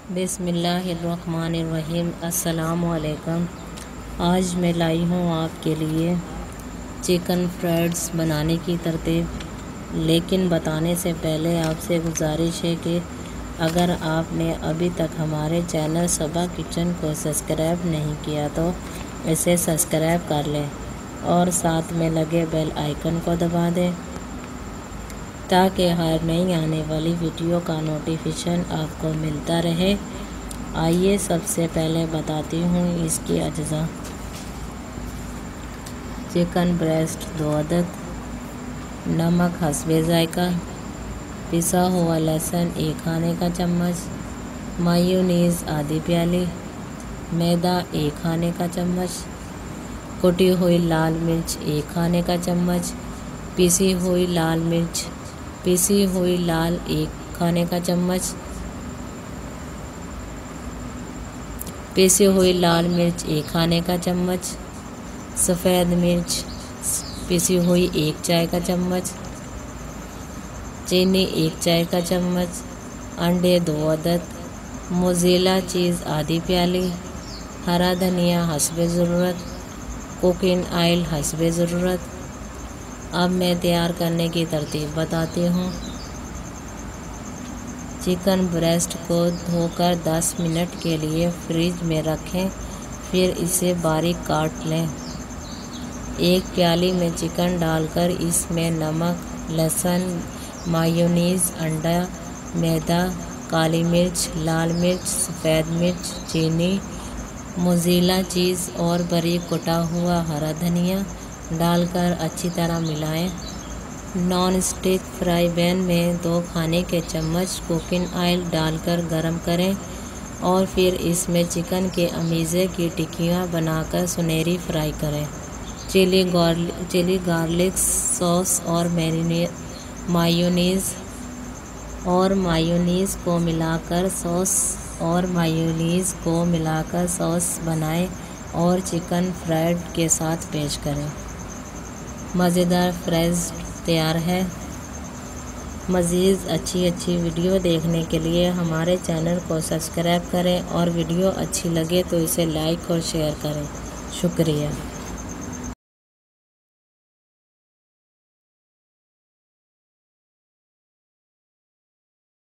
बिस्मिल्लाहिर्रहमानिर्रहीम। अस्सलामुअलैकुम। आज मैं लाई हूँ आपके लिए चिकन फ्राइड्स बनाने की तरतीब। लेकिन बताने से पहले आपसे गुजारिश है कि अगर आपने अभी तक हमारे चैनल सबा किचन को सब्सक्राइब नहीं किया तो इसे सब्सक्राइब कर लें और साथ में लगे बेल आइकन को दबा दें ताकि हर नई आने वाली वीडियो का नोटिफिकेशन आपको मिलता रहे। आइए सबसे पहले बताती हूँ इसकी अज्जा। चिकन ब्रेस्ट 2 अदद, नमक हस्बे जायका, पिसा हुआ लहसुन 1 खाने का चम्मच, मायोनीज़ आधी प्याली, मैदा 1 खाने का चम्मच, कुटी हुई लाल मिर्च 1 खाने का चम्मच, पिसी हुई लाल 1 खाने का चम्मच, पिसी हुई लाल मिर्च 1 खाने का चम्मच, सफ़ेद मिर्च पिसी हुई 1 चाय का चम्मच, चीनी 1 चाय का चम्मच, अंडे 2 अदद, मोज़रेला चीज़ आधी प्याली, हरा धनिया हस्बे ज़रूरत, कुकिंग ऑयल हस्बे ज़रूरत। अब मैं तैयार करने की तरतीब बताती हूँ। चिकन ब्रेस्ट को धोकर 10 मिनट के लिए फ्रिज में रखें, फिर इसे बारीक काट लें। 1 प्याली में चिकन डालकर इसमें नमक, लहसुन, मायोनीज़, अंडा, मैदा, काली मिर्च, लाल मिर्च, सफ़ेद मिर्च, चीनी, मोज़रेला चीज़ और बारीक कुटा हुआ हरा धनिया डालकर अच्छी तरह मिलाएं। नॉन स्टिक फ्राई पैन में 2 खाने के चम्मच कुकिंग ऑयल डालकर गरम करें और फिर इसमें चिकन के अमीज़े की टिक्कियाँ बनाकर सुनहरी फ्राई करें। चिली गार्लिक सॉस और मायोनीज़ को मिलाकर सॉस बनाएं और चिकन फ्राइड के साथ पेश करें। मज़ेदार फ्राइज़ तैयार है। मज़ीद अच्छी वीडियो देखने के लिए हमारे चैनल को सब्सक्राइब करें और वीडियो अच्छी लगे तो इसे लाइक और शेयर करें। शुक्रिया।